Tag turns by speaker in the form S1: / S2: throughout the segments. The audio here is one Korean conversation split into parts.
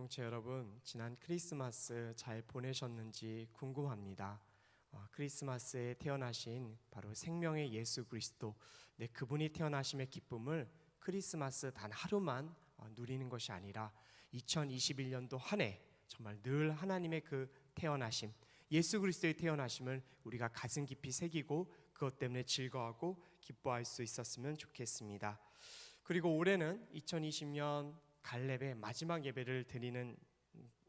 S1: 공동체 여러분, 지난 크리스마스 잘 보내셨는지 궁금합니다. 크리스마스에 태어나신 바로 생명의 예수 그리스도, 그분이 태어나심의 기쁨을 크리스마스 단 하루만 누리는 것이 아니라 2021년도 한 해 정말 늘 하나님의 그 태어나심, 예수 그리스도의 태어나심을 우리가 가슴 깊이 새기고 그것 때문에 즐거워하고 기뻐할 수 있었으면 좋겠습니다. 그리고 올해는 2020년 갈렙의 마지막 예배를 드리는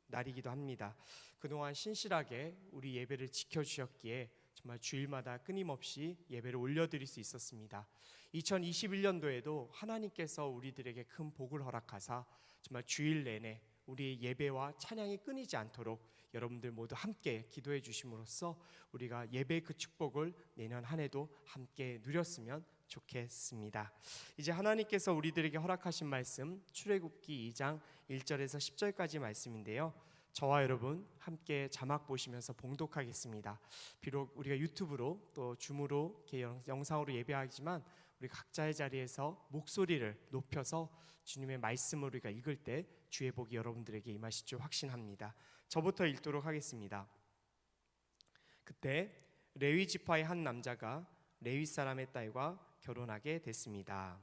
S1: 날이기도 합니다. 그동안 신실하게 우리 예배를 지켜주셨기에 정말 주일마다 끊임없이 예배를 올려드릴 수 있었습니다. 2021년도에도 하나님께서 우리들에게 큰 복을 허락하사 정말 주일 내내 우리의 예배와 찬양이 끊이지 않도록 여러분들 모두 함께 기도해 주심으로써 우리가 예배의 그 축복을 내년 한 해도 함께 누렸으면 좋겠습니다. 이제 하나님께서 우리들에게 허락하신 말씀, 출애굽기 2장 1절에서 10절까지 말씀인데요, 저와 여러분 함께 자막 보시면서 봉독하겠습니다. 비록 우리가 유튜브로 또 줌으로 이렇게 영상으로 예배하지만 우리 각자의 자리에서 목소리를 높여서 주님의 말씀을 우리가 읽을 때 주의 복이 여러분들에게 임하실 줄 확신합니다. 저부터 읽도록 하겠습니다. 그때 레위 지파의 한 남자가 레위 사람의 딸과 결혼하게 됐습니다.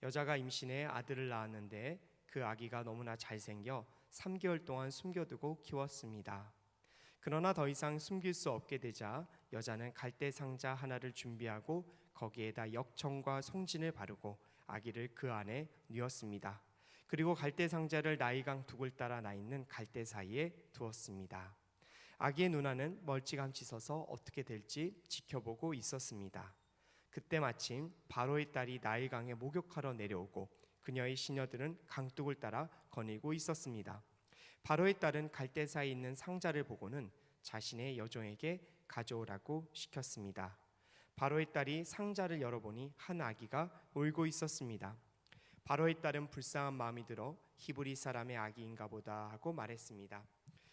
S1: 여자가 임신해 아들을 낳았는데 그 아기가 너무나 잘생겨 3개월 동안 숨겨두고 키웠습니다. 그러나 더 이상 숨길 수 없게 되자 여자는 갈대 상자 하나를 준비하고 거기에다 역청과 송진을 바르고 아기를 그 안에 뉘었습니다. 그리고 갈대 상자를 나일강 둑을 따라 나 있는 갈대 사이에 두었습니다. 아기의 누나는 멀찌감치 서서 어떻게 될지 지켜보고 있었습니다. 그때 마침 바로의 딸이 나일강에 목욕하러 내려오고 그녀의 시녀들은 강둑을 따라 거닐고 있었습니다. 바로의 딸은 갈대 사이에 있는 상자를 보고는 자신의 여종에게 가져오라고 시켰습니다. 바로의 딸이 상자를 열어보니 한 아기가 울고 있었습니다. 바로의 딸은 불쌍한 마음이 들어 히브리 사람의 아기인가 보다 하고 말했습니다.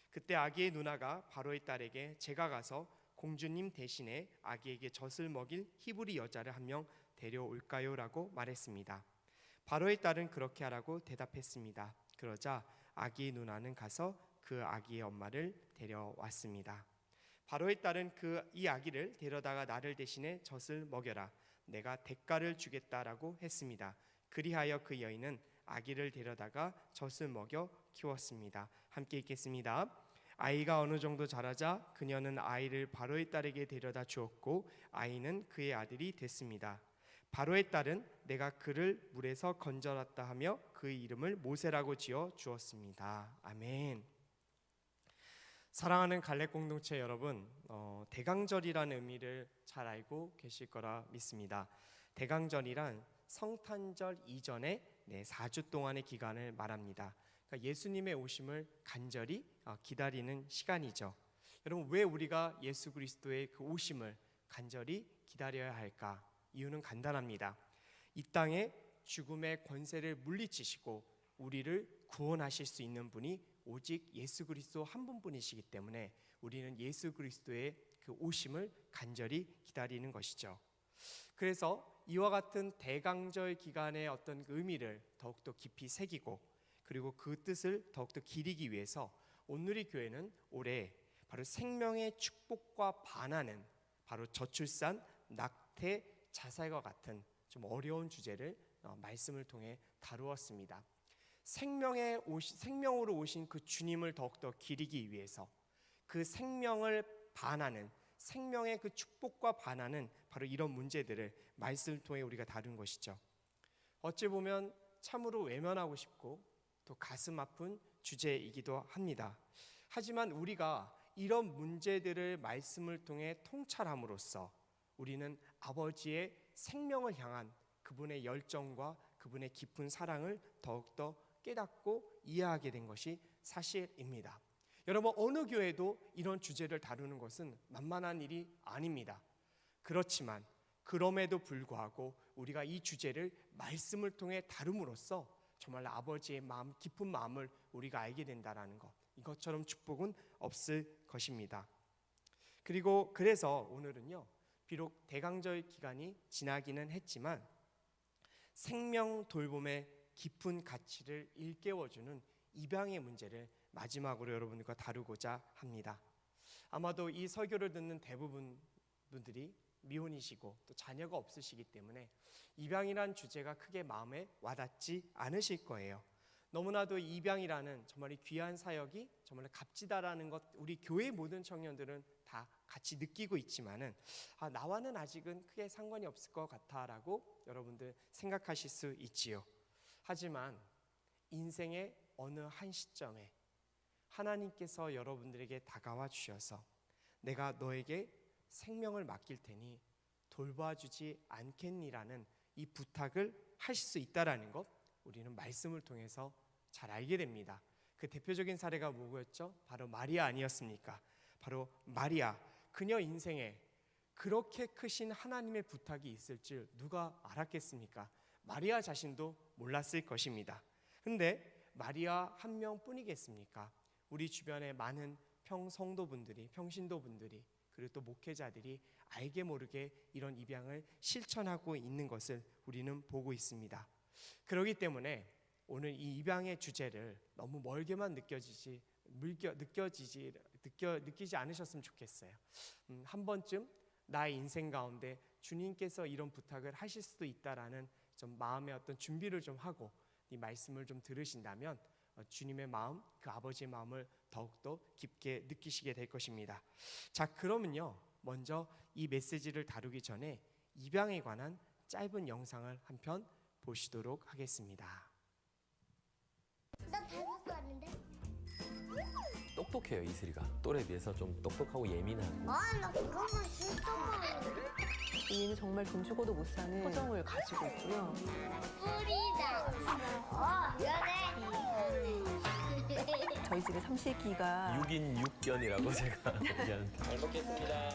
S1: 그때 아기의 누나가 바로의 딸에게 제가 가서 공주님 대신에 아기에게 젖을 먹일 히브리 여자를 한 명 데려올까요? 라고 말했습니다. 바로의 딸은 그렇게 하라고 대답했습니다. 그러자 아기의 누나는 가서 그 아기의 엄마를 데려왔습니다. 바로의 딸은 이 아기를 데려다가 나를 대신에 젖을 먹여라, 내가 대가를 주겠다라고 했습니다. 그리하여 그 여인은 아기를 데려다가 젖을 먹여 키웠습니다. 함께 읽겠습니다. 아이가 어느 정도 자라자 그녀는 아이를 바로의 딸에게 데려다 주었고 아이는 그의 아들이 됐습니다. 바로의 딸은 내가 그를 물에서 건져놨다 하며 그의 이름을 모세라고 지어 주었습니다. 아멘. 사랑하는 갈렙 공동체 여러분, 대강절이라는 의미를 잘 알고 계실 거라 믿습니다. 대강절이란 성탄절 이전에 4주 동안의 기간을 말합니다. 그러니까 예수님의 오심을 간절히 기다리는 시간이죠. 여러분, 왜 우리가 예수 그리스도의 그 오심을 간절히 기다려야 할까? 이유는 간단합니다. 이 땅에 죽음의 권세를 물리치시고 우리를 구원하실 수 있는 분이 오직 예수 그리스도 한 분뿐이시기 때문에 우리는 예수 그리스도의 그 오심을 간절히 기다리는 것이죠. 그래서 이와 같은 대강절 기간의 어떤 의미를 더욱더 깊이 새기고 그리고 그 뜻을 더욱더 기리기 위해서 온누리 교회는 올해 바로 생명의 축복과 반하는 바로 저출산, 낙태, 자살과 같은 좀 어려운 주제를 말씀을 통해 다루었습니다. 생명으로 오신 그 주님을 더욱더 기리기 위해서 그 생명을 반하는, 생명의 그 축복과 반하는 바로 이런 문제들을 말씀을 통해 우리가 다룬 것이죠. 어찌 보면 참으로 외면하고 싶고 또 가슴 아픈 주제이기도 합니다. 하지만 우리가 이런 문제들을 말씀을 통해 통찰함으로써 우리는 아버지의 생명을 향한 그분의 열정과 그분의 깊은 사랑을 더욱더 깨닫고 이해하게 된 것이 사실입니다. 여러분, 어느 교회도 이런 주제를 다루는 것은 만만한 일이 아닙니다. 그렇지만 그럼에도 불구하고 우리가 이 주제를 말씀을 통해 다룸으로써 정말 아버지의 마음, 깊은 마음을 우리가 알게 된다는 것, 이것처럼 축복은 없을 것입니다. 그래서 오늘은요, 비록 대강절 기간이 지나기는 했지만 생명 돌봄의 깊은 가치를 일깨워주는 입양의 문제를 마지막으로 여러분들과 다루고자 합니다. 아마도 이 설교를 듣는 대부분 분들이 미혼이시고 또 자녀가 없으시기 때문에 입양이란 주제가 크게 마음에 와닿지 않으실 거예요. 너무나도 입양이라는 정말 귀한 사역이 정말 값지다라는 것 우리 교회 모든 청년들은 다 같이 느끼고 있지만은 나와는 아직은 크게 상관이 없을 것 같아라고 여러분들 생각하실 수 있지요. 하지만 인생의 어느 한 시점에 하나님께서 여러분들에게 다가와 주셔서 내가 너에게 생명을 맡길 테니 돌봐주지 않겠니라는 이 부탁을 하실 수 있다라는 것 우리는 말씀을 통해서 잘 알게 됩니다. 그 대표적인 사례가 뭐였죠? 바로 마리아 아니었습니까? 바로 마리아, 그녀 인생에 그렇게 크신 하나님의 부탁이 있을 줄 누가 알았겠습니까? 마리아 자신도 몰랐을 것입니다. 근데 마리아 한 명뿐이겠습니까? 우리 주변에 많은 성도분들이, 평신도분들이, 그리고 또 목회자들이 알게 모르게 이런 입양을 실천하고 있는 것을 우리는 보고 있습니다. 그렇기 때문에 오늘 이 입양의 주제를 너무 멀게만 느끼지 않으셨으면 좋겠어요. 한 번쯤 나의 인생 가운데 주님께서 이런 부탁을 하실 수도 있다라는 좀 마음의 어떤 준비를 좀 하고 이 말씀을 좀 들으신다면 주님의 마음, 그 아버지의 마음을 더욱더 깊게 느끼시게 될 것입니다. 자, 그러면요, 먼저 이 메시지를 다루기 전에 입양에 관한 짧은 영상을 한 편 보시도록 하겠습니다.
S2: 나 5살인데?
S3: 똑똑해요, 이슬이가. 또래에 비해서 좀 똑똑하고 예민하고.
S2: 나 그것만 싫다.
S4: 이는 정말 돈 주고도 못 사는 표정을 가지고 있고요.
S2: 뿌리다. 이거네.
S4: 저희 집에 삼식이가
S3: 6인 6견이라고 제가 얘기하는데. 잘 먹겠습니다.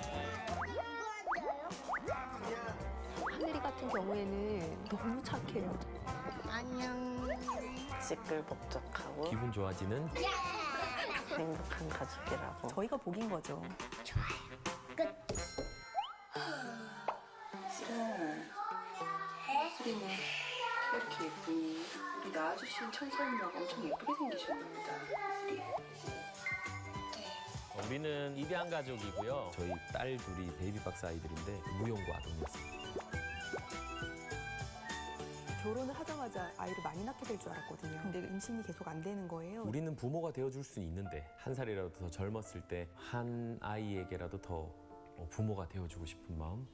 S4: 하늘이 같은 경우에는 너무 착해요.
S2: 안녕.
S5: 시끌벅적하고
S3: 기분 좋아지는
S5: 행복한 가족이라고.
S4: 저희가 복인 거죠.
S6: 수리는 이렇게 예쁘니 우리 낳아주신 천사님하고 엄청 예쁘게 생기셨습니다.
S3: 우리는 입양 가족이고요. 저희 딸 둘이 베이비박스 아이들인데 무용고 아동이었습니다.
S4: 결혼을 하자마자 아이를 많이 낳게 될 줄 알았거든요. 근데 임신이 계속 안 되는 거예요.
S3: 우리는 부모가 되어줄 수는 있는데 한 살이라도 더 젊었을 때 한 아이에게라도 더 부모가 되어주고 싶은 마음.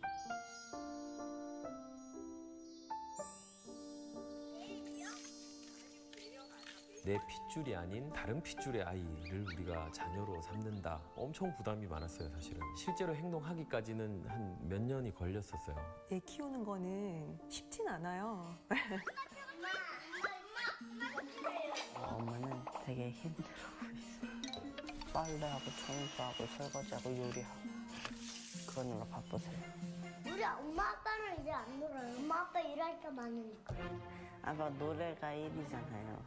S3: 내 핏줄이 아닌 다른 핏줄의 아이를 우리가 자녀로 삼는다. 엄청 부담이 많았어요, 사실은. 실제로 행동하기까지는 한 몇 년이 걸렸었어요.
S4: 애 키우는 거는 쉽진 않아요.
S5: 엄마는 되게 힘들어하고 있어요. 빨래하고 청소하고 설거지하고 요리하고 그러느라 바쁘세요.
S2: 우리 엄마 아빠는 이제 안 놀아요. 엄마 아빠 일할 게 많으니까.
S5: 아빠 노래가 일이잖아요.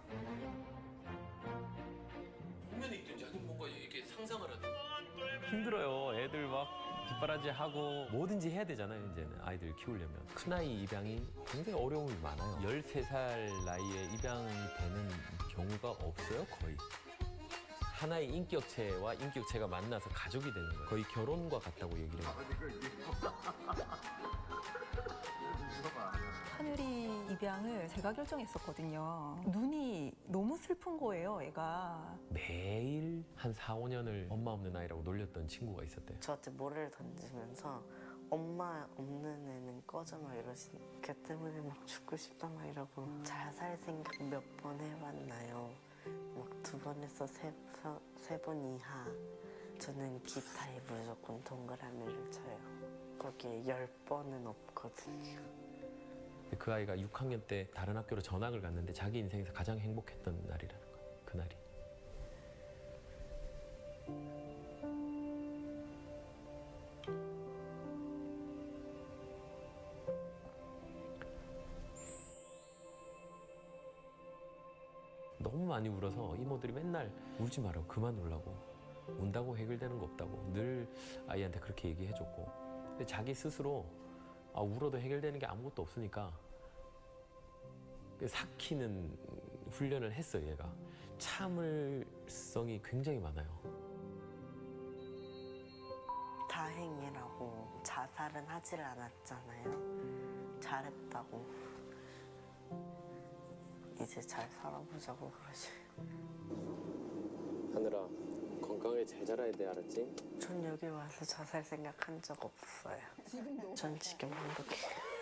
S3: 공연에 있든지 아니면 뭔가 이렇게 상상을 하든 힘들어요. 애들 막 뒷바라지하고 뭐든지 해야 되잖아요. 이제는 아이들 키우려면. 큰아이 입양이 굉장히 어려움이 많아요. 13살 나이에 입양이 되는 경우가 없어요, 거의. 하나의 인격체와 인격체가 만나서 가족이 되는 거예요. 거의 결혼과 같다고 얘기를 해요.
S4: 하늘이 입양을 제가 결정했었거든요. 눈이 너무 슬픈 거예요, 애가.
S3: 매일 한 4, 5년을 엄마 없는 아이라고 놀렸던 친구가 있었대요.
S5: 저한테 모래를 던지면서 엄마 없는 애는 꺼져 막 이러시니까 걔 때문에 막 죽고 싶다 막 이러고 자살 생각 몇 번 해봤나요? 막 2번에서 3번 이하. 저는 기타에 무조건 동그라미를 쳐요. 거기에 10번은 없거든요.
S3: 그 아이가 6학년 때 다른 학교로 전학을 갔는데 자기 인생에서 가장 행복했던 날이라는 거예요. 그날이. 너무 많이 울어서 이모들이 맨날 울지 말라고 그만 울라고 운다고 해결되는 거 없다고 늘 아이한테 그렇게 얘기해줬고 근데 자기 스스로 울어도 해결되는 게 아무것도 없으니까 삭히는 훈련을 했어요, 얘가. 참을성이 굉장히 많아요.
S5: 다행이라고 자살은 하질 않았잖아요. 잘했다고. 이제 잘 살아보자고 그러지.
S3: 하늘아, 건강하게 잘 자라야 돼, 알았지?
S5: 전 여기 와서 자살 생각한 적 없어요. 전 지금 행복해요.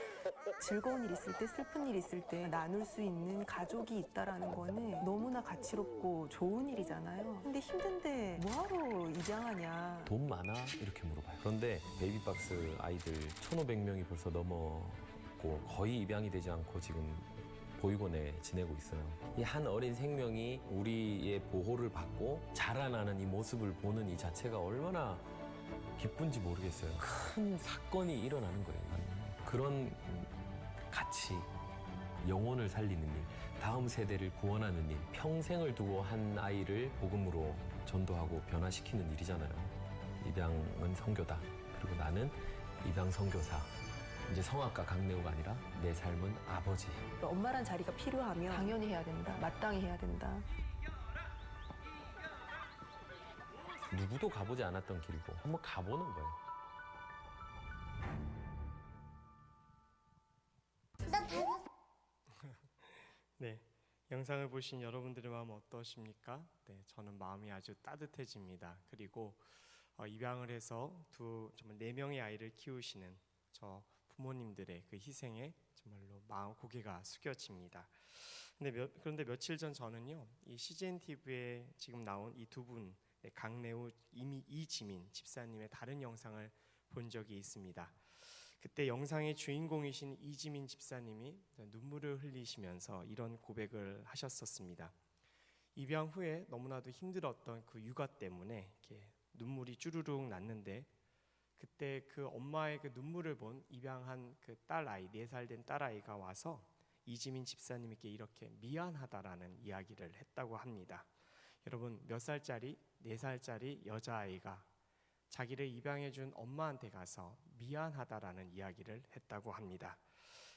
S4: 즐거운 일 있을 때, 슬픈 일 있을 때 나눌 수 있는 가족이 있다라는 거는 너무나 가치롭고 좋은 일이잖아요. 근데 힘든데 뭐하러 입양하냐.
S3: 돈 많아? 이렇게 물어봐요. 그런데 베이비박스 아이들 1,500명이 벌써 넘었고 거의 입양이 되지 않고 지금 보육원에 지내고 있어요. 이 한 어린 생명이 우리의 보호를 받고 자라나는 이 모습을 보는 이 자체가 얼마나 기쁜지 모르겠어요. 큰 사건이 일어나는 거예요. 그런 가치, 영혼을 살리는 일, 다음 세대를 구원하는 일, 평생을 두고 한 아이를 복음으로 전도하고 변화시키는 일이잖아요. 입양은 선교다. 그리고 나는 입양 선교사. 이제 성악가 강래우가 아니라 내 삶은 아버지.
S4: 엄마란 자리가 필요하면 당연히 해야 된다. 마땅히 해야 된다.
S3: 누구도 가보지 않았던 길이고 한번 가보는 거예요.
S2: 나 다섯
S1: 네, 영상을 보신 여러분들의 마음 어떠십니까? 네, 저는 마음이 아주 따뜻해집니다. 그리고 입양을 해서 정말 4명의 아이를 키우시는 저 부모님들의 그 희생에 정말로 마음 고개가 숙여집니다. 그런데 며칠 전 저는요, 이 CGN TV에 지금 나온 이 두 분, 강래우, 이지민 집사님의 다른 영상을 본 적이 있습니다. 그때 영상의 주인공이신 이지민 집사님이 눈물을 흘리시면서 이런 고백을 하셨었습니다. 입양 후에 너무나도 힘들었던 그 육아 때문에 이렇게 눈물이 주르륵 났는데, 그때 그 엄마의 그 눈물을 본 입양한 그 딸아이, 4살 된 딸아이가 와서 이지민 집사님에게 이렇게 미안하다라는 이야기를 했다고 합니다. 여러분, 몇 살짜리? 4살짜리 여자아이가 자기를 입양해준 엄마한테 가서 미안하다라는 이야기를 했다고 합니다.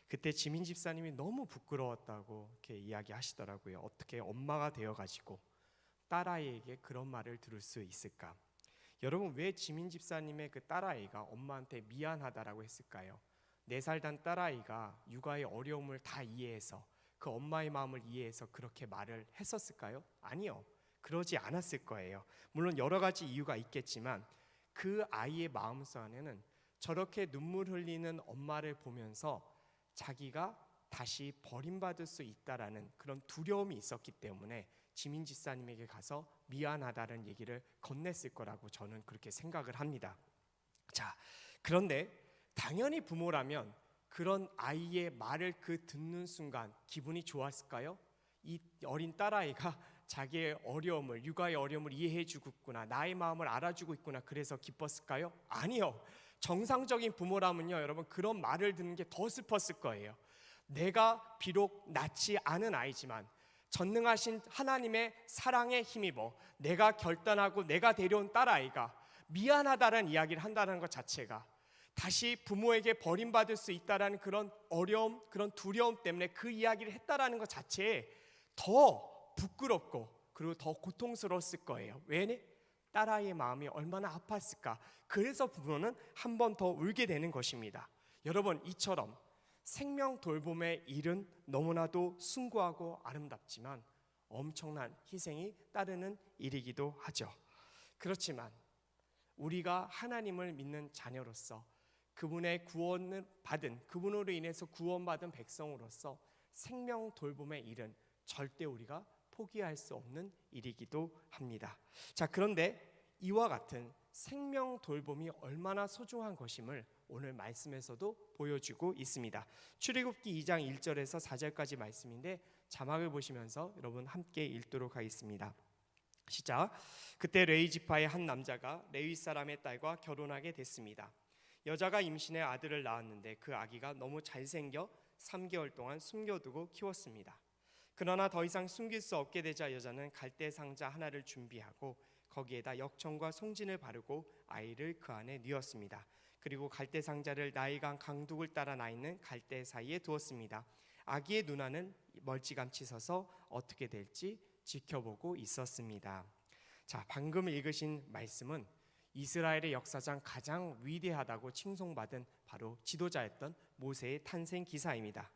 S1: 그때 지민 집사님이 너무 부끄러웠다고 이렇게 이야기하시더라고요. 어떻게 엄마가 되어가지고 딸아이에게 그런 말을 들을 수 있을까? 여러분, 왜 지민 집사님의 그 딸아이가 엄마한테 미안하다라고 했을까요? 4살 단 딸아이가 육아의 어려움을 다 이해해서 그 엄마의 마음을 이해해서 그렇게 말을 했었을까요? 아니요. 그러지 않았을 거예요. 물론 여러 가지 이유가 있겠지만 그 아이의 마음속 안에는 저렇게 눈물 흘리는 엄마를 보면서 자기가 다시 버림받을 수 있다라는 그런 두려움이 있었기 때문에 지민 집사님에게 가서 미안하다는 얘기를 건넸을 거라고 저는 그렇게 생각을 합니다. 자, 그런데 당연히 부모라면 그런 아이의 말을 듣는 순간 기분이 좋았을까요? 이 어린 딸아이가 자기의 어려움을, 육아의 어려움을 이해해주고 있구나, 나의 마음을 알아주고 있구나, 그래서 기뻤을까요? 아니요. 정상적인 부모라면요, 여러분, 그런 말을 듣는 게 더 슬펐을 거예요. 내가 비록 낳지 않은 아이지만 전능하신 하나님의 사랑에 힘입어 내가 결단하고 내가 데려온 딸아이가 미안하다는 이야기를 한다는 것 자체가 다시 부모에게 버림받을 수 있다는 그런 어려움, 그런 두려움 때문에 그 이야기를 했다는 것 자체에 더 부끄럽고 그리고 더 고통스러웠을 거예요. 왜? 딸아이의 마음이 얼마나 아팠을까. 그래서 부모는 한 번 더 울게 되는 것입니다. 여러분, 이처럼 생명 돌봄의 일은 너무나도 숭고하고 아름답지만 엄청난 희생이 따르는 일이기도 하죠. 그렇지만 우리가 하나님을 믿는 자녀로서 그분의 구원을 받은, 그분으로 인해서 구원받은 백성으로서 생명 돌봄의 일은 절대 우리가 포기할 수 없는 일이기도 합니다. 자, 그런데 이와 같은 생명 돌봄이 얼마나 소중한 것임을 오늘 말씀에서도 보여주고 있습니다. 출애굽기 2장 1절에서 4절까지 말씀인데 자막을 보시면서 여러분 함께 읽도록 하겠습니다. 시작. 그때 레위 지파의 한 남자가 레위 사람의 딸과 결혼하게 됐습니다. 여자가 임신해 아들을 낳았는데 그 아기가 너무 잘생겨 3개월 동안 숨겨두고 키웠습니다. 그러나 더 이상 숨길 수 없게 되자 여자는 갈대 상자 하나를 준비하고 거기에다 역청과 송진을 바르고 아이를 그 안에 뉘었습니다. 그리고 갈대 상자를 나일강 강둑을 따라 나 있는 갈대 사이에 두었습니다. 아기의 누나는 멀찌감치 서서 어떻게 될지 지켜보고 있었습니다. 자, 방금 읽으신 말씀은 이스라엘의 역사상 가장 위대하다고 칭송받은 바로 지도자였던 모세의 탄생 기사입니다.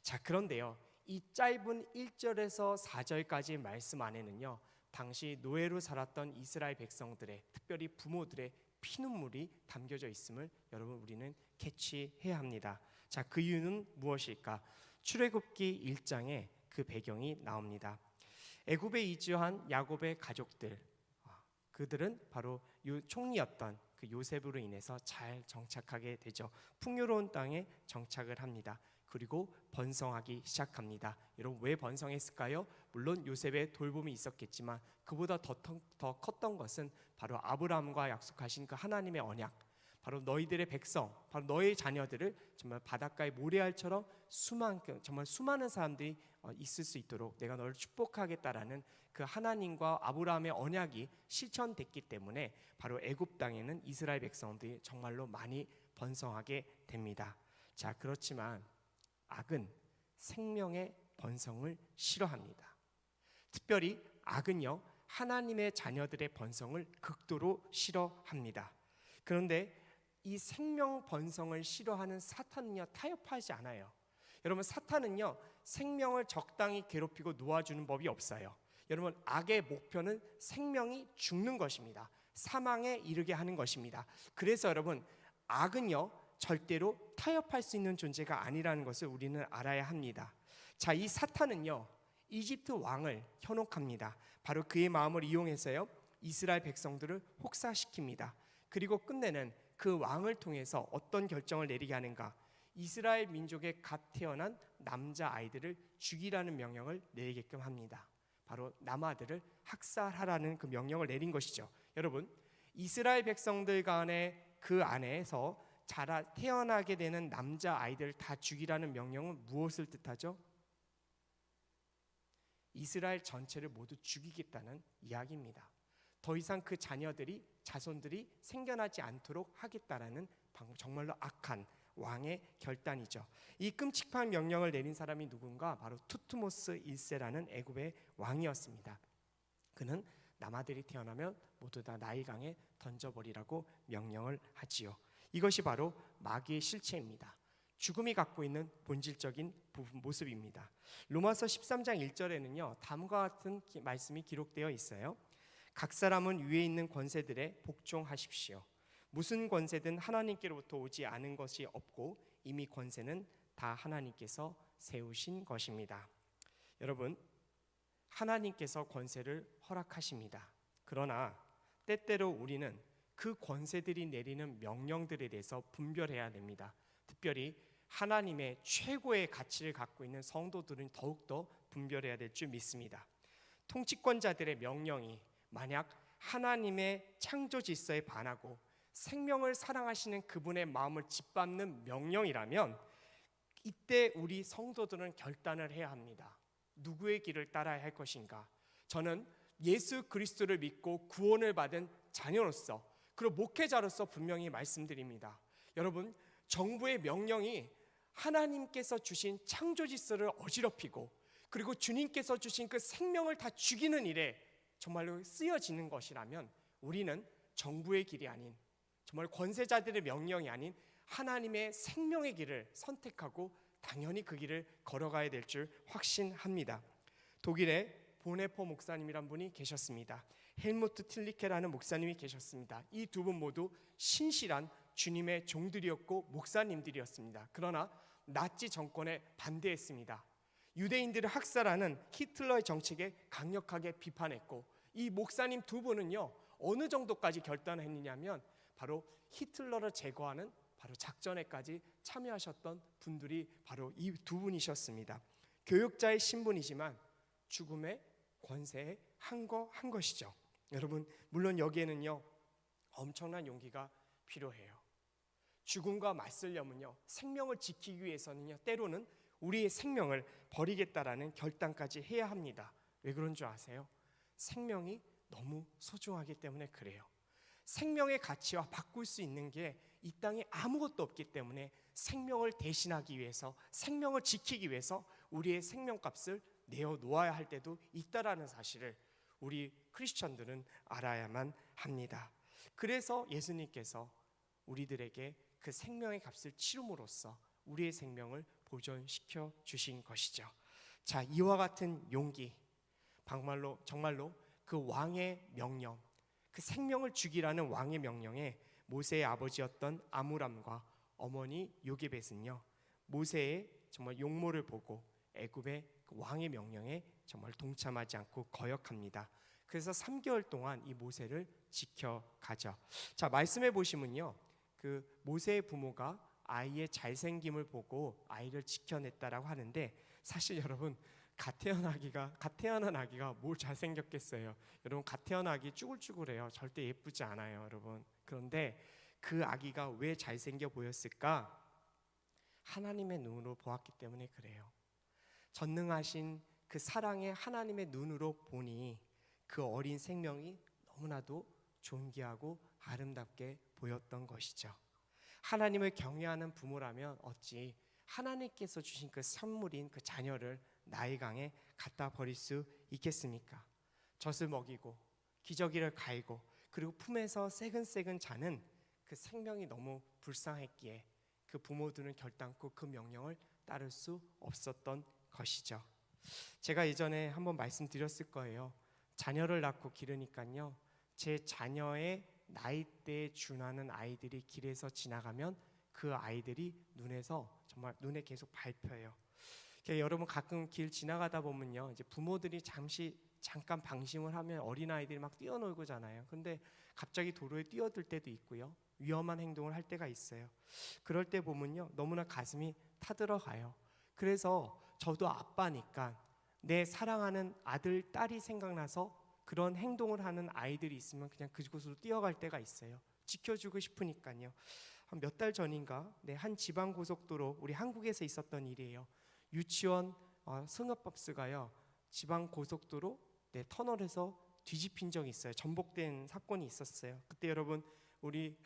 S1: 자, 그런데요, 이 짧은 1절에서 4절까지의 말씀 안에는요, 당시 노예로 살았던 이스라엘 백성들의, 특별히 부모들의 피눈물이 담겨져 있음을 여러분 우리는 캐치해야 합니다. 자, 그 이유는 무엇일까? 출애굽기 1장에 그 배경이 나옵니다. 애굽에 이주한 야곱의 가족들, 그들은 바로 총리였던 그 요셉으로 인해서 잘 정착하게 되죠. 풍요로운 땅에 정착을 합니다. 그리고 번성하기 시작합니다. 여러분, 왜 번성했을까요? 물론 요셉의 돌봄이 있었겠지만 그보다 더 컸던 것은 바로 아브라함과 약속하신 그 하나님의 언약, 바로 너희들의 백성, 바로 너의 자녀들을 정말 바닷가의 모래알처럼 정말 수많은 사람들이 있을 수 있도록 내가 너를 축복하겠다라는 그 하나님과 아브라함의 언약이 실천됐기 때문에 바로 애굽 땅에는 이스라엘 백성들이 정말로 많이 번성하게 됩니다. 자, 그렇지만 악은 생명의 번성을 싫어합니다. 특별히 악은요, 하나님의 자녀들의 번성을 극도로 싫어합니다. 그런데 이 생명 번성을 싫어하는 사탄은요, 타협하지 않아요. 여러분, 사탄은요, 생명을 적당히 괴롭히고 놓아주는 법이 없어요. 여러분, 악의 목표는 생명이 죽는 것입니다. 사망에 이르게 하는 것입니다. 그래서 여러분, 악은요, 절대로 타협할 수 있는 존재가 아니라는 것을 우리는 알아야 합니다. 자, 이 사탄은요, 이집트 왕을 현혹합니다. 바로 그의 마음을 이용해서요, 이스라엘 백성들을 혹사시킵니다. 그리고 끝내는 그 왕을 통해서 어떤 결정을 내리게 하는가? 이스라엘 민족의 갓 태어난 남자 아이들을 죽이라는 명령을 내리게끔 합니다. 바로 남아들을 학살하라는 그 명령을 내린 것이죠. 여러분, 이스라엘 백성들 간의 그 안에서 태어나게 되는 남자 아이들을 다 죽이라는 명령은 무엇을 뜻하죠? 이스라엘 전체를 모두 죽이겠다는 이야기입니다. 더 이상 그 자손들이 생겨나지 않도록 하겠다라는 정말로 악한 왕의 결단이죠. 이 끔찍한 명령을 내린 사람이 누군가? 바로 투트모스 1세라는 애굽의 왕이었습니다. 그는 남아들이 태어나면 모두 다 나일강에 던져버리라고 명령을 하지요. 이것이 바로 마귀의 실체입니다. 죽음이 갖고 있는 본질적인 모습입니다. 로마서 13장 1절에는요, 다음과 같은 말씀이 기록되어 있어요. 각 사람은 위에 있는 권세들에 복종하십시오. 무슨 권세든 하나님께로부터 오지 않은 것이 없고 이미 권세는 다 하나님께서 세우신 것입니다. 여러분, 하나님께서 권세를 허락하십니다. 그러나 때때로 우리는 그 권세들이 내리는 명령들에 대해서 분별해야 됩니다. 특별히 하나님의 최고의 가치를 갖고 있는 성도들은 더욱더 분별해야 될 줄 믿습니다. 통치권자들의 명령이 만약 하나님의 창조 질서에 반하고 생명을 사랑하시는 그분의 마음을 짓밟는 명령이라면 이때 우리 성도들은 결단을 해야 합니다. 누구의 길을 따라야 할 것인가? 저는 예수 그리스도를 믿고 구원을 받은 자녀로서 그리고 목회자로서 분명히 말씀드립니다. 여러분, 정부의 명령이 하나님께서 주신 창조 질서를 어지럽히고 그리고 주님께서 주신 그 생명을 다 죽이는 일에 정말로 쓰여지는 것이라면 우리는 정부의 길이 아닌, 정말 권세자들의 명령이 아닌 하나님의 생명의 길을 선택하고 당연히 그 길을 걸어가야 될 줄 확신합니다. 독일의 보네포 목사님이란 분이 계셨습니다. 헬무트 틸리케라는 목사님이 계셨습니다. 이 두 분 모두 신실한 주님의 종들이었고 목사님들이었습니다. 그러나 나치 정권에 반대했습니다. 유대인들을 학살하는 히틀러의 정책에 강력하게 비판했고, 이 목사님 두 분은요, 어느 정도까지 결단을 했느냐면 바로 히틀러를 제거하는 바로 작전에까지 참여하셨던 분들이 바로 이 두 분이셨습니다. 교육자의 신분이지만 죽음의 권세에 한 것이죠. 여러분, 물론 여기에는요, 엄청난 용기가 필요해요. 죽음과 맞서려면요, 생명을 지키기 위해서는요, 때로는 우리의 생명을 버리겠다라는 결단까지 해야 합니다. 왜 그런 줄 아세요? 생명이 너무 소중하기 때문에 그래요. 생명의 가치와 바꿀 수 있는 게 이 땅에 아무것도 없기 때문에 생명을 대신하기 위해서, 생명을 지키기 위해서 우리의 생명값을 내어 놓아야 할 때도 있다라는 사실을 우리 크리스천들은 알아야만 합니다. 그래서 예수님께서 우리들에게 그 생명의 값을 치름으로써 우리의 생명을 보존시켜 주신 것이죠. 자, 이와 같은 용기, 정말로 그 왕의 명령, 그 생명을 죽이라는 왕의 명령에 모세의 아버지였던 아므람과 어머니 요게벳은요, 모세의 정말 용모를 보고 애굽의 그 왕의 명령에 정말 동참하지 않고 거역합니다. 그래서 3개월 동안 이 모세를 지켜가죠. 자, 말씀해 보시면요, 그 모세의 부모가 아이의 잘생김을 보고 아이를 지켜냈다라고 하는데, 사실 여러분 갓 태어난 아기가 뭘 잘생겼겠어요. 여러분 갓 태어난 아기 쭈글쭈글해요. 절대 예쁘지 않아요, 여러분. 그런데 그 아기가 왜 잘생겨 보였을까? 하나님의 눈으로 보았기 때문에 그래요. 전능하신 그 사랑의 하나님의 눈으로 보니 그 어린 생명이 너무나도 존귀하고 아름답게 보였던 것이죠. 하나님을 경외하는 부모라면 어찌 하나님께서 주신 그 선물인 그 자녀를 나의 강에 갖다 버릴 수 있겠습니까? 젖을 먹이고 기저귀를 갈고 그리고 품에서 새근새근 자는 그 생명이 너무 불쌍했기에 그 부모들은 결단코 그 명령을 따를 수 없었던 것이죠. 제가 예전에 한번 말씀드렸을 거예요. 자녀를 낳고 기르니까요, 제 자녀의 나이대에 준하는 아이들이 길에서 지나가면 그 아이들이 정말 눈에 계속 밟혀요. 여러분 가끔 길 지나가다 보면요, 이제 부모들이 잠깐 방심을 하면 어린 아이들이 막 뛰어놀고잖아요. 근데 갑자기 도로에 뛰어들 때도 있고요, 위험한 행동을 할 때가 있어요. 그럴 때 보면요, 너무나 가슴이 타들어가요. 그래서 저도 아빠니까 내 사랑하는 아들, 딸이 생각나서 그런 행동을 하는 아이들이 있으면 그냥 그곳으로 뛰어갈 때가 있어요. 지켜주고 싶으니까요. 한 몇 달 전인가 한 지방 고속도로, 우리 한국에서 있었던 일이에요. 유치원 승합버스가요, 지방 고속도로 터널에서 뒤집힌 적이 있어요. 전복된 사건이 있었어요. 그때 여러분 우리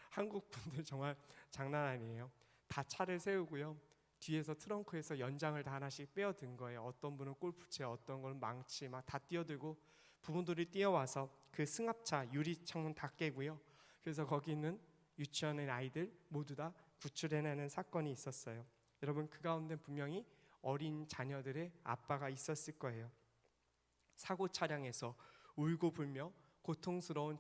S1: 한국 분들 정말 장난 아니에요. 다 차를 세우고요, 뒤에서 트렁크에서 연장을 다 하나씩 빼어든 거예요. 어떤 분은 골프채, 어떤 분은 망치 막 다 뛰어들고, 부모들이 뛰어와서 그 승합차 유리 창문 다 깨고요. 그래서 거기 있는 유치원의 아이들 모두 다 구출해내는 사건이 있었어요. 여러분 그 가운데 분명히 어린 자녀들의 아빠가 있었을 거예요. 사고 차량에서 울고 불며 고통스러운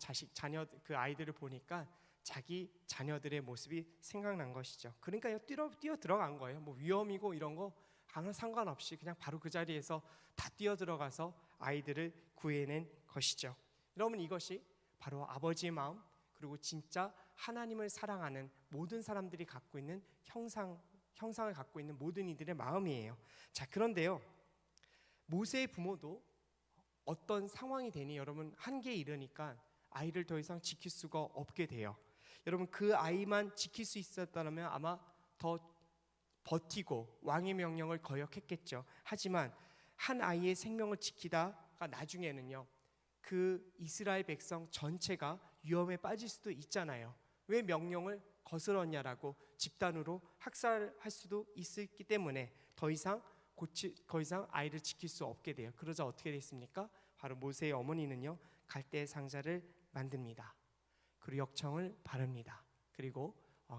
S1: 그 아이들을 보니까 자기 자녀들의 모습이 생각난 것이죠. 그러니까 뛰어 들어간 거예요. 뭐 위험이고 이런 거 아무 상관없이 그냥 바로 그 자리에서 다 뛰어 들어가서 아이들을 구해낸 것이죠. 여러분 이것이 바로 아버지의 마음, 그리고 진짜 하나님을 사랑하는 모든 사람들이 갖고 있는 형상을 갖고 있는 모든 이들의 마음이에요. 자, 그런데요, 모세의 부모도 어떤 상황이 되니 여러분 한계에 이르니까 아이를 더 이상 지킬 수가 없게 돼요. 여러분 그 아이만 지킬 수 있었다면 아마 더 버티고 왕의 명령을 거역했겠죠. 하지만 한 아이의 생명을 지키다가 나중에는요, 그 이스라엘 백성 전체가 위험에 빠질 수도 있잖아요. 왜 명령을 거스렀냐라고 집단으로 학살할 수도 있었기 때문에 더 이상 아이를 지킬 수 없게 돼요. 그러자 어떻게 됐습니까? 바로 모세의 어머니는요, 갈대 상자를 만듭니다. 그리고 역청을 바릅니다. 그리고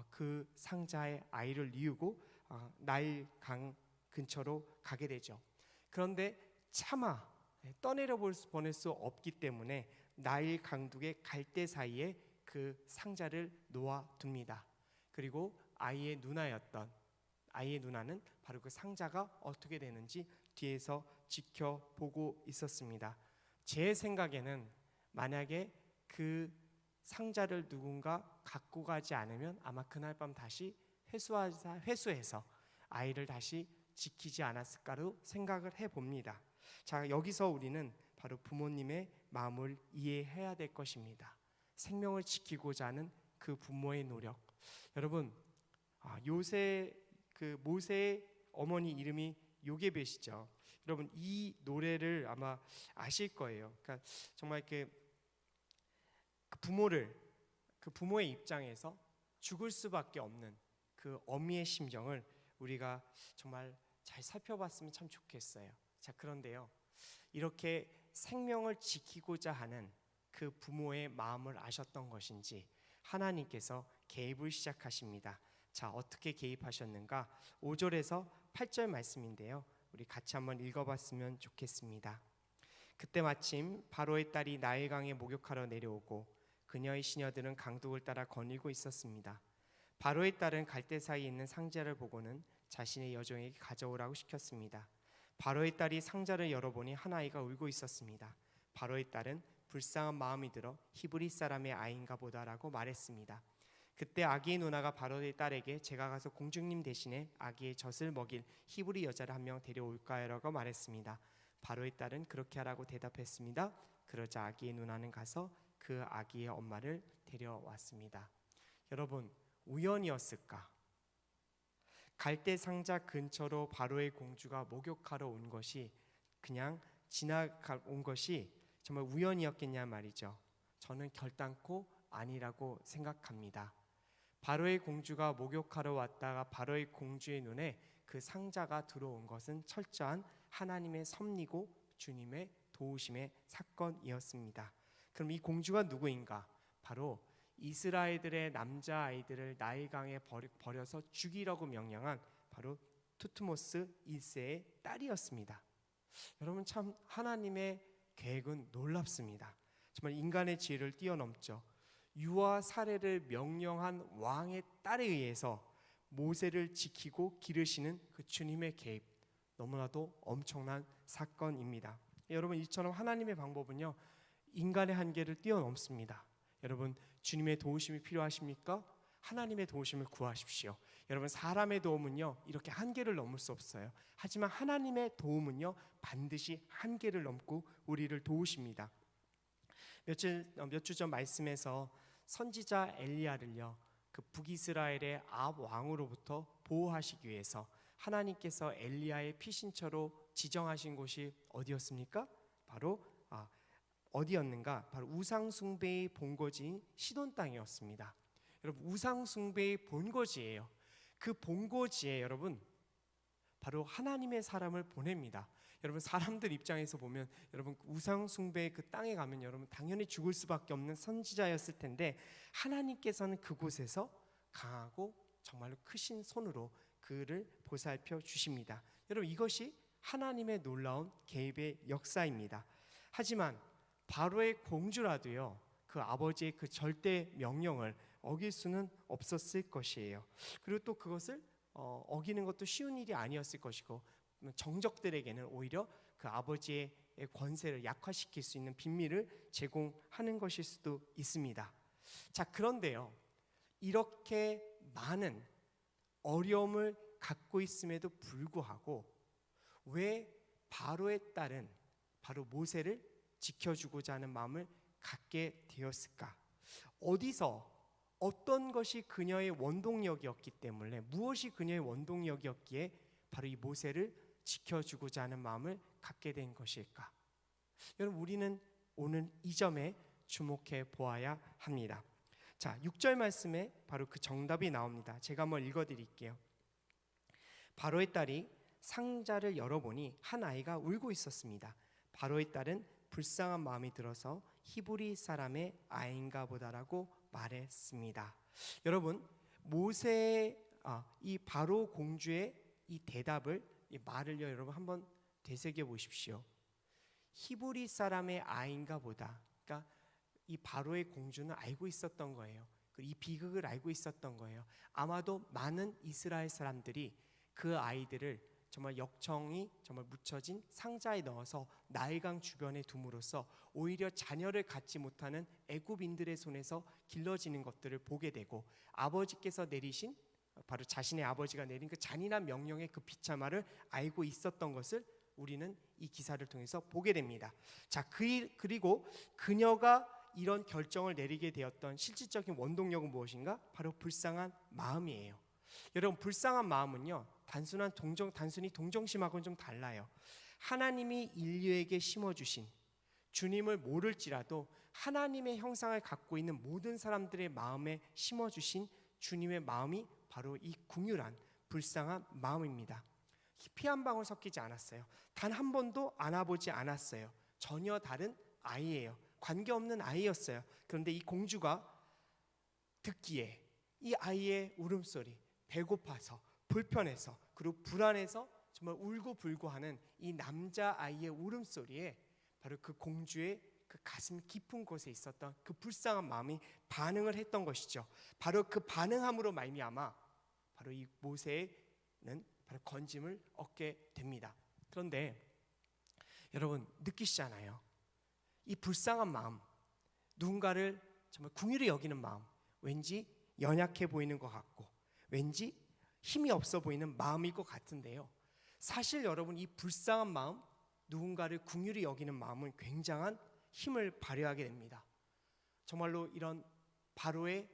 S1: 그 상자에 아이를 뉘우고 나일 강 근처로 가게 되죠. 그런데 차마 떠내려 보낼 수 없기 때문에 나일 강둑의 갈대 사이에 그 상자를 놓아둡니다. 그리고 아이의 누나는 바로 그 상자가 어떻게 되는지 뒤에서 지켜보고 있었습니다. 제 생각에는 만약에 그 상자를 누군가 갖고 가지 않으면 아마 그날 밤 다시 회수해서 아이를 다시 지키지 않았을까로 생각을 해봅니다. 자, 여기서 우리는 바로 부모님의 마음을 이해해야 될 것입니다. 생명을 지키고자 하는 그 부모의 노력. 여러분 모세의 어머니 이름이 요게벳이죠. 여러분 이 노래를 아마 아실 거예요. 그러니까 정말 그 부모의 입장에서 죽을 수밖에 없는 그 어미의 심정을 우리가 정말 잘 살펴봤으면 참 좋겠어요. 자, 그런데요, 이렇게 생명을 지키고자 하는 그 부모의 마음을 아셨던 것인지 하나님께서 개입을 시작하십니다. 자, 어떻게 개입하셨는가? 5절에서 8절 말씀인데요, 우리 같이 한번 읽어봤으면 좋겠습니다. 그때 마침 바로의 딸이 나일강에 목욕하러 내려오고 그녀의 시녀들은 강둑을 따라 거닐고 있었습니다. 바로의 딸은 갈대 사이에 있는 상자를 보고는 자신의 여종에게 가져오라고 시켰습니다. 바로의 딸이 상자를 열어보니 한 아이가 울고 있었습니다. 바로의 딸은 불쌍한 마음이 들어 히브리 사람의 아이인가 보다라고 말했습니다. 그때 아기의 누나가 바로의 딸에게 제가 가서 공주님 대신에 아기의 젖을 먹일 히브리 여자를 한 명 데려올까요라고 말했습니다. 바로의 딸은 그렇게 하라고 대답했습니다. 그러자 아기의 누나는 가서 그 아기의 엄마를 데려왔습니다. 여러분, 우연이었을까? 갈대 상자 근처로 바로의 공주가 목욕하러 온 것이 그냥 지나가 온 것이 정말 우연이었겠냐 말이죠. 저는 결단코 아니라고 생각합니다. 바로의 공주가 목욕하러 왔다가 바로의 공주의 눈에 그 상자가 들어온 것은 철저한 하나님의 섭리고 주님의 도우심의 사건이었습니다. 그럼 이 공주가 누구인가? 바로 이스라엘들의 남자아이들을 나일강에 버려서 죽이라고 명령한 바로 투트모스 1세의 딸이었습니다. 여러분, 참 하나님의 계획은 놀랍습니다. 정말 인간의 지혜를 뛰어넘죠. 유아 살해를 명령한 왕의 딸에 의해서 모세를 지키고 기르시는 그 주님의 개입, 너무나도 엄청난 사건입니다. 여러분, 이처럼 하나님의 방법은요, 인간의 한계를 뛰어넘습니다. 여러분, 주님의 도우심이 필요하십니까? 하나님의 도우심을 구하십시오. 여러분, 사람의 도움은요 이렇게 한계를 넘을 수 없어요. 하지만 하나님의 도움은요 반드시 한계를 넘고 우리를 도우십니다. 몇 주 전 말씀에서 선지자 엘리야를요 그 북이스라엘의 아합 왕으로부터 보호하시기 위해서 하나님께서 엘리야의 피신처로 지정하신 곳이 어디였습니까? 바로 어디였는가? 바로 우상 숭배의 본거지인 시돈 땅이었습니다. 여러분, 우상 숭배의 본거지예요. 그 본거지에 여러분 바로 하나님의 사람을 보냅니다. 여러분, 사람들 입장에서 보면 여러분 우상 숭배의 그 땅에 가면 여러분 당연히 죽을 수밖에 없는 선지자였을 텐데 하나님께서는 그곳에서 강하고 정말로 크신 손으로 그를 보살펴 주십니다. 여러분, 이것이 하나님의 놀라운 개입의 역사입니다. 하지만 바로의 공주라도요 그 아버지의 그 절대 명령을 어길 수는 없었을 것이에요. 그리고 또 그것을 어기는 것도 쉬운 일이 아니었을 것이고 정적들에게는 오히려 그 아버지의 권세를 약화시킬 수 있는 빈미를 제공하는 것일 수도 있습니다. 자, 그런데요, 이렇게 많은 어려움을 갖고 있음에도 불구하고 왜 바로의 딸은 바로 모세를 지켜주고자 하는 마음을 갖게 되었을까? 어디서 어떤 것이 그녀의 원동력이었기 때문에, 무엇이 그녀의 원동력이었기에 바로 이 모세를 지켜주고자 하는 마음을 갖게 된 것일까? 여러분, 우리는 오늘 이 점에 주목해 보아야 합니다. 자, 6절 말씀에 바로 그 정답이 나옵니다. 제가 한번 읽어드릴게요. 바로의 딸이 상자를 열어보니 한 아이가 울고 있었습니다. 바로의 딸은 불쌍한 마음이 들어서 히브리 사람의 아이인가 보다라고 말했습니다. 여러분, 모세의 이 바로 공주의 이 대답을, 이 말을요 여러분 한번 되새겨 보십시오. 히브리 사람의 아이인가 보다, 그러니까 이 바로의 공주는 알고 있었던 거예요. 이 비극을 알고 있었던 거예요. 아마도 많은 이스라엘 사람들이 그 아이들을 정말 역청이 정말 묻혀진 상자에 넣어서 나일강 주변에 둠으로써 오히려 자녀를 갖지 못하는 애굽인들의 손에서 길러지는 것들을 보게 되고, 아버지께서 내리신, 바로 자신의 아버지가 내린 그 잔인한 명령의 그 비참함을 알고 있었던 것을 우리는 이 기사를 통해서 보게 됩니다. 자, 그리고 그녀가 이런 결정을 내리게 되었던 실질적인 원동력은 무엇인가? 바로 불쌍한 마음이에요. 여러분, 불쌍한 마음은요 단순히 동정심하고는 좀 달라요. 하나님이 인류에게 심어주신, 주님을 모를지라도 하나님의 형상을 갖고 있는 모든 사람들의 마음에 심어주신 주님의 마음이 바로 이 긍휼한 불쌍한 마음입니다. 피 한 방울 섞이지 않았어요. 단 한 번도 안아보지 않았어요. 전혀 다른 아이예요. 관계없는 아이였어요. 그런데 이 공주가 듣기에 이 아이의 울음소리, 배고파서, 불편해서, 그리고 불안해서 정말 울고불고 하는 이 남자아이의 울음소리에 바로 그 공주의 그 가슴 깊은 곳에 있었던 그 불쌍한 마음이 반응을 했던 것이죠. 바로 그 반응함으로 말미암아 바로 이 모세는 바로 건짐을 얻게 됩니다. 그런데 여러분 느끼시잖아요. 이 불쌍한 마음, 누군가를 정말 긍휼히 여기는 마음, 왠지 연약해 보이는 것 같고 왠지 힘이 없어 보이는 마음일 것 같은데요. 사실 여러분 이 불쌍한 마음, 누군가를 긍휼히 여기는 마음은 굉장한 힘을 발휘하게 됩니다. 정말로 이런 바로의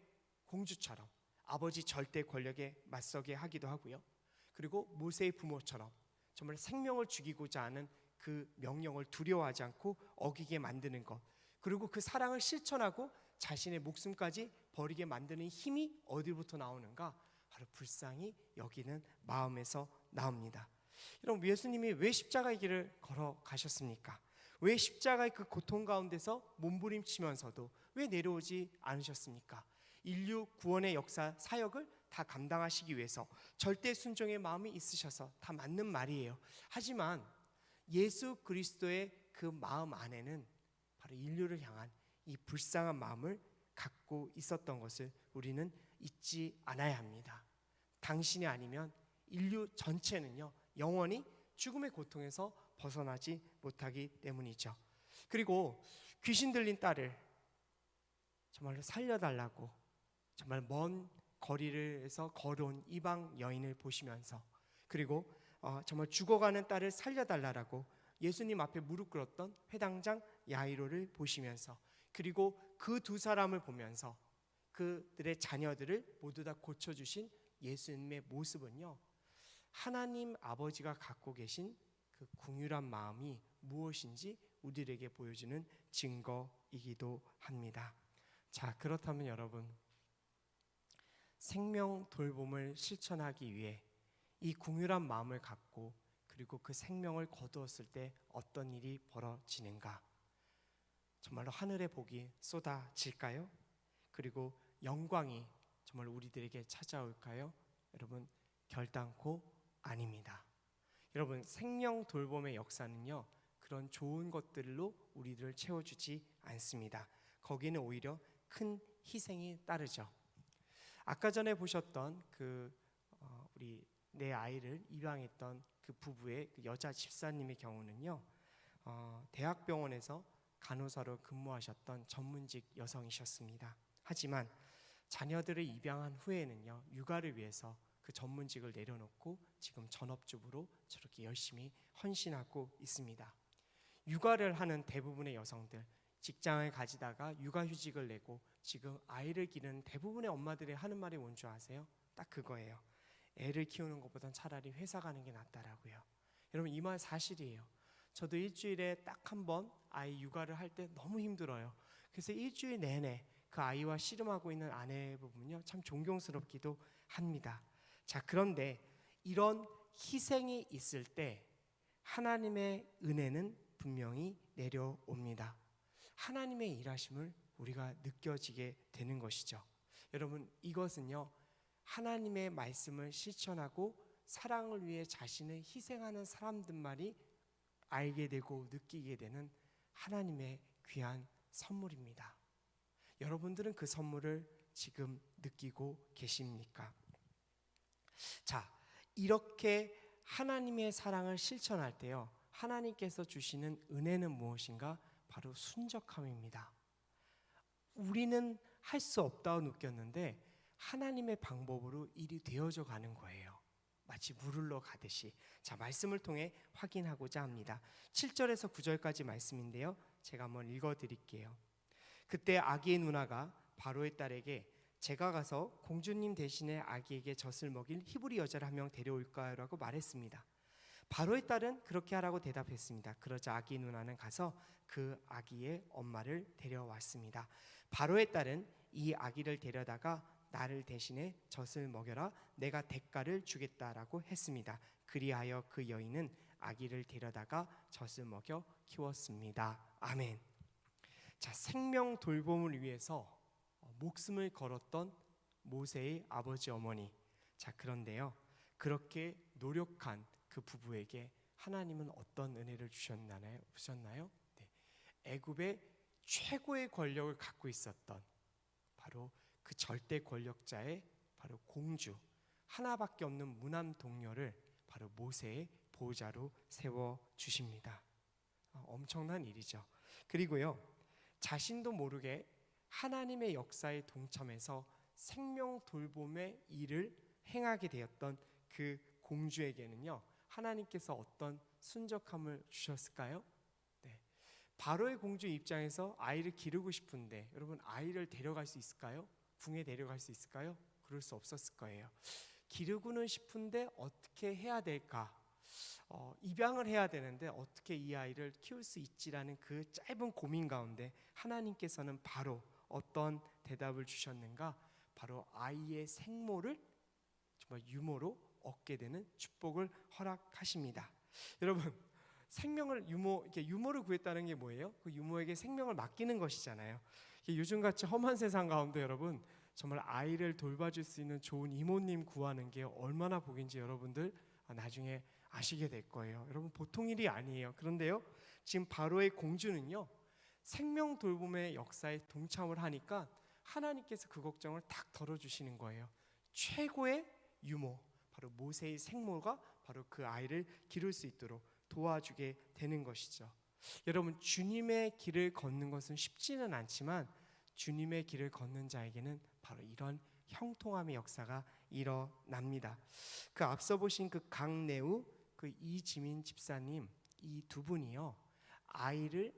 S1: 공주처럼 아버지 절대 권력에 맞서게 하기도 하고요. 그리고 모세의 부모처럼 정말 생명을 죽이고자 하는 그 명령을 두려워하지 않고 어기게 만드는 것, 그리고 그 사랑을 실천하고 자신의 목숨까지 버리게 만드는 힘이 어디부터 나오는가? 바로 불쌍히 여기는 마음에서 나옵니다. 여러분, 예수님이 왜 십자가의 길을 걸어가셨습니까? 왜 십자가의 그 고통 가운데서 몸부림치면서도 왜 내려오지 않으셨습니까? 인류 구원의 역사 사역을 다 감당하시기 위해서 절대 순종의 마음이 있으셔서 다 맞는 말이에요. 하지만 예수 그리스도의 그 마음 안에는 바로 인류를 향한 이 불쌍한 마음을 갖고 있었던 것을 우리는 잊지 않아야 합니다. 당신이 아니면 인류 전체는요 영원히 죽음의 고통에서 벗어나지 못하기 때문이죠. 그리고 귀신 들린 딸을 정말로 살려달라고 정말 먼 거리에서 걸어온 이방 여인을 보시면서, 그리고 정말 죽어가는 딸을 살려달라고 예수님 앞에 무릎 꿇었던 회당장 야이로를 보시면서, 그리고 그 두 사람을 보면서 그들의 자녀들을 모두 다 고쳐주신 예수님의 모습은요, 하나님 아버지가 갖고 계신 그 긍휼한 마음이 무엇인지 우리에게 보여주는 증거이기도 합니다. 자, 그렇다면 여러분, 생명 돌봄을 실천하기 위해 이 긍휼한 마음을 갖고 그리고 그 생명을 거두었을 때 어떤 일이 벌어지는가? 정말로 하늘의 복이 쏟아질까요? 그리고 영광이 정말 우리들에게 찾아올까요? 여러분, 결단코 아닙니다. 여러분, 생명 돌봄의 역사는요 그런 좋은 것들로 우리들을 채워주지 않습니다. 거기는 오히려 큰 희생이 따르죠. 아까 전에 보셨던 우리 내 아이를 입양했던 그 부부의 그 여자 집사님의 경우는요, 대학병원에서 간호사로 근무하셨던 전문직 여성이셨습니다. 하지만 자녀들을 입양한 후에는요, 육아를 위해서 그 전문직을 내려놓고 지금 전업주부로 저렇게 열심히 헌신하고 있습니다. 육아를 하는 대부분의 여성들, 직장을 가지다가 육아휴직을 내고 지금 아이를 기르는 대부분의 엄마들이 하는 말이 뭔지 아세요? 딱 그거예요. 애를 키우는 것보단 차라리 회사 가는 게 낫다라고요. 여러분, 이 말 사실이에요. 저도 일주일에 딱 한 번 아이 육아를 할 때 너무 힘들어요. 그래서 일주일 내내 그 아이와 씨름하고 있는 아내 부분요 참 존경스럽기도 합니다. 자, 그런데 이런 희생이 있을 때 하나님의 은혜는 분명히 내려옵니다. 하나님의 일하심을 우리가 느껴지게 되는 것이죠. 여러분, 이것은요 하나님의 말씀을 실천하고 사랑을 위해 자신을 희생하는 사람들만이 알게 되고 느끼게 되는 하나님의 귀한 선물입니다. 여러분들은 그 선물을 지금 느끼고 계십니까? 자, 이렇게 하나님의 사랑을 실천할 때요, 하나님께서 주시는 은혜는 무엇인가? 바로 순적함입니다. 우리는 할 수 없다고 느꼈는데 하나님의 방법으로 일이 되어져 가는 거예요. 마치 물 흘러 가듯이. 자, 말씀을 통해 확인하고자 합니다. 7절에서 9절까지 말씀인데요, 제가 한번 읽어드릴게요. 그때 아기의 누나가 바로의 딸에게 제가 가서 공주님 대신에 아기에게 젖을 먹일 히브리 여자를 한 명 데려올까요? 라고 말했습니다. 바로의 딸은 그렇게 하라고 대답했습니다. 그러자 아기 누나는 가서 그 아기의 엄마를 데려왔습니다. 바로의 딸은 이 아기를 데려다가 나를 대신해 젖을 먹여라. 내가 대가를 주겠다라고 했습니다. 그리하여 그 여인은 아기를 데려다가 젖을 먹여 키웠습니다. 아멘. 자, 생명 돌봄을 위해서 목숨을 걸었던 모세의 아버지 어머니. 자, 그런데요, 그렇게 노력한 그 부부에게 하나님은 어떤 은혜를 주셨나요? 네. 애굽의 최고의 권력을 갖고 있었던 바로 그 절대 권력자의 바로 공주, 하나밖에 없는 무남 동료를 바로 모세의 보호자로 세워 주십니다. 엄청난 일이죠. 그리고요, 자신도 모르게 하나님의 역사에 동참해서 생명 돌봄의 일을 행하게 되었던 그 공주에게는요, 하나님께서 어떤 순적함을 주셨을까요? 네. 바로의 공주 입장에서 아이를 기르고 싶은데, 여러분, 아이를 데려갈 수 있을까요? 궁에 데려갈 수 있을까요? 그럴 수 없었을 거예요. 기르고는 싶은데 어떻게 해야 될까? 입양을 해야 되는데 어떻게 이 아이를 키울 수 있지라는 그 짧은 고민 가운데 하나님께서는 바로 어떤 대답을 주셨는가? 바로 아이의 생모를 정말 유모로 얻게 되는 축복을 허락하십니다. 여러분, 생명을 유모를 구했다는 게 뭐예요? 그 유모에게 생명을 맡기는 것이잖아요. 요즘같이 험한 세상 가운데 여러분, 정말 아이를 돌봐줄 수 있는 좋은 이모님 구하는 게 얼마나 복인지 여러분들 나중에 아시게 될 거예요. 여러분, 보통 일이 아니에요. 그런데요, 지금 바로의 공주는요, 생명 돌봄의 역사에 동참을 하니까 하나님께서 그 걱정을 딱 덜어주시는 거예요. 최고의 유모, 바로 모세의 생모가 바로 그 아이를 기를 수 있도록 도와주게 되는 것이죠. 여러분, 주님의 길을 걷는 것은 쉽지는 않지만 주님의 길을 걷는 자에게는 바로 이런 형통함의 역사가 일어납니다. 그 앞서 보신 그 강내우, 그 이지민 집사님, 이 두 분이요, 아이들을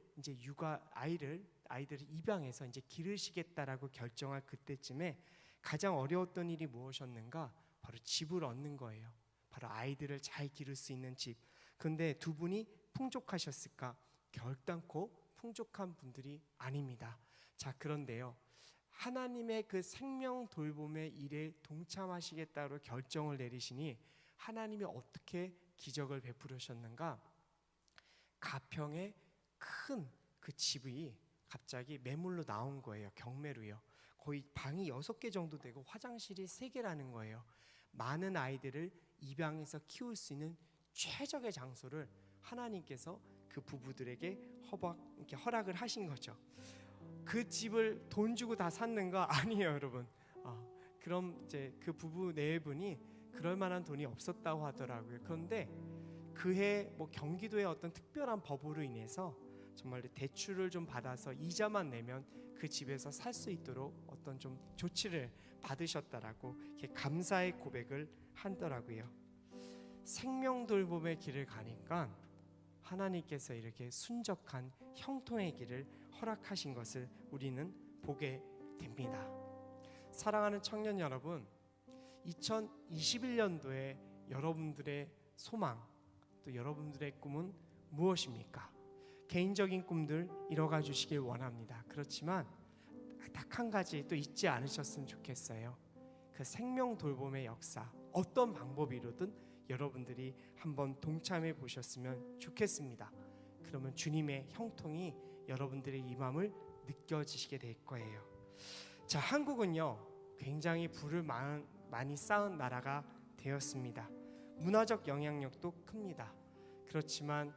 S1: 입양해서 이제 기르시겠다라고 결정할 그때쯤에 가장 어려웠던 일이 무엇이었는가? 바로 집을 얻는 거예요. 바로 아이들을 잘 기를 수 있는 집. 그런데 두 분이 풍족하셨을까? 결단코 풍족한 분들이 아닙니다. 자, 그런데요, 하나님의 그 생명 돌봄의 일에 동참하시겠다고 결정을 내리시니 하나님이 어떻게 기적을 베푸셨는가? 가평에 큰 그 집이 갑자기 매물로 나온 거예요. 경매로요. 거의 방이 6개 정도 되고 화장실이 3개라는 거예요. 많은 아이들을 입양해서 키울 수 있는 최적의 장소를 하나님께서 그 부부들에게 허락을 하신 거죠. 그 집을 돈 주고 다 샀는가? 아니에요, 여러분. 그럼 이제 그 부부 네 분이 그럴 만한 돈이 없었다고 하더라고요. 그런데 그해 경기도의 어떤 특별한 법으로 인해서 정말 대출을 좀 받아서 이자만 내면 그 집에서 살 수 있도록 어떤 좀 조치를 받으셨다라고 이렇게 감사의 고백을 하더라고요. 생명 돌봄의 길을 가니까 하나님께서 이렇게 순적한 형통의 길을 허락하신 것을 우리는 보게 됩니다. 사랑하는 청년 여러분, 2021년도에 여러분들의 소망, 또 여러분들의 꿈은 무엇입니까? 개인적인 꿈들 이뤄가 주시길 원합니다. 그렇지만 딱 한 가지 또 잊지 않으셨으면 좋겠어요. 그 생명 돌봄의 역사, 어떤 방법이로든 여러분들이 한번 동참해 보셨으면 좋겠습니다. 그러면 주님의 형통이 여러분들의 이 마음을 느껴지시게 될 거예요. 자, 한국은요, 굉장히 부를 많이 쌓은 나라가 되었습니다. 문화적 영향력도 큽니다. 그렇지만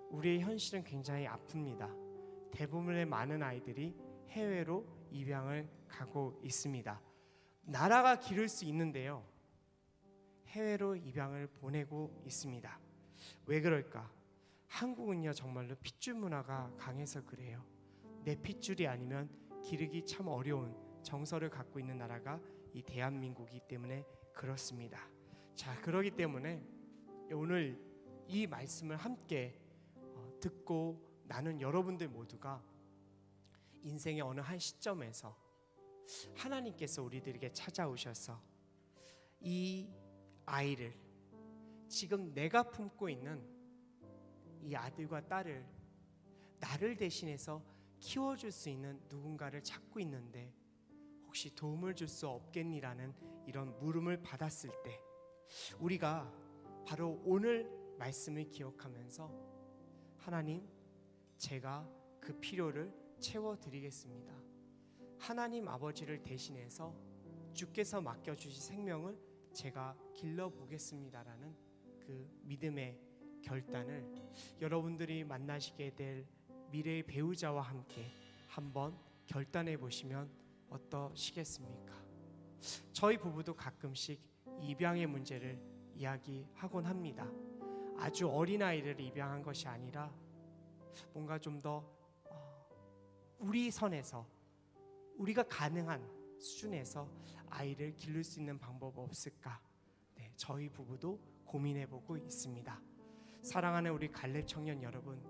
S1: 우리의 현실은 굉장히 아픕니다. 대부분의 많은 아이들이 해외로 입양을 가고 있습니다. 나라가 기를 수 있는데요, 해외로 입양을 보내고 있습니다. 왜 그럴까? 한국은요, 정말로 핏줄 문화가 강해서 그래요. 내 핏줄이 아니면 기르기 참 어려운 정서를 갖고 있는 나라가 이 대한민국이기 때문에 그렇습니다. 자, 그러기 때문에 오늘 이 말씀을 함께 듣고 나는 여러분들 모두가 인생의 어느 한 시점에서 하나님께서 우리들에게 찾아오셔서 이 아이를, 지금 내가 품고 있는 이 아들과 딸을 나를 대신해서 키워줄 수 있는 누군가를 찾고 있는데 혹시 도움을 줄 수 없겠니라는 이런 물음을 받았을 때 우리가 바로 오늘 말씀을 기억하면서 하나님, 제가 그 필요를 채워드리겠습니다. 하나님 아버지를 대신해서 주께서 맡겨주신 생명을 제가 길러보겠습니다라는 그 믿음의 결단을 여러분들이 만나시게 될 미래의 배우자와 함께 한번 결단해 보시면 어떠시겠습니까? 저희 부부도 가끔씩 입양의 문제를 이야기하곤 합니다. 아주 어린아이를 입양한 것이 아니라 뭔가 좀 더 우리 선에서 우리가 가능한 수준에서 아이를 기를 수 있는 방법 없을까? 네, 저희 부부도 고민해보고 있습니다. 사랑하는 우리 갈렙 청년 여러분,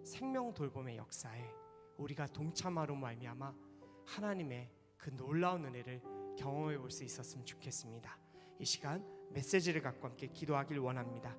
S1: 생명 돌봄의 역사에 우리가 동참하로 말미암아 하나님의 그 놀라운 은혜를 경험해 볼 수 있었으면 좋겠습니다. 이 시간 메시지를 갖고 함께 기도하길 원합니다.